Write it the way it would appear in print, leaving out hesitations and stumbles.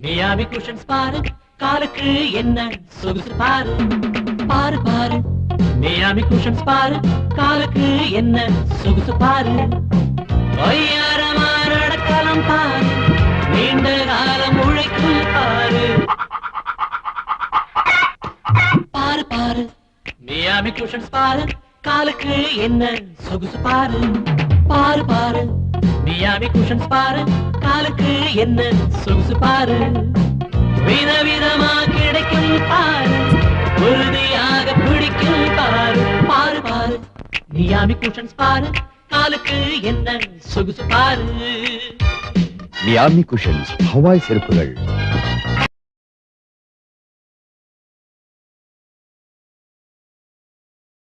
Miami cushions பாரு, காலுக்கு என்ன சொகுசு பாரு. பாரு பாரு மியாமி குஷன்ஸ் பாரு, காலுக்கு என்ன சொகுசு பாரு. ஒய்யாரமா நடக்கலாம் பாரு, நீண்ட காலம் உழைக்கும் பாரு. பாரு பாரு மியாமி குஷன்ஸ் பாரு, காலுக்கு என்ன சொகுசு பாரு. பாரு பாரு மியாமி குஷன்ஸ் பாரு, காலுக்கு என்ன சொகுசு பாரு. விதவிதமா கிடைக்கும் பாரு, உறுதியாக பிடிக்கும் பாரு. பாரு பாரு மியாமி குஷன்ஸ் பாரு, காலுக்கு என்ன சொகுசு பாரு. Miami cushions Hawaii செருப்புகள்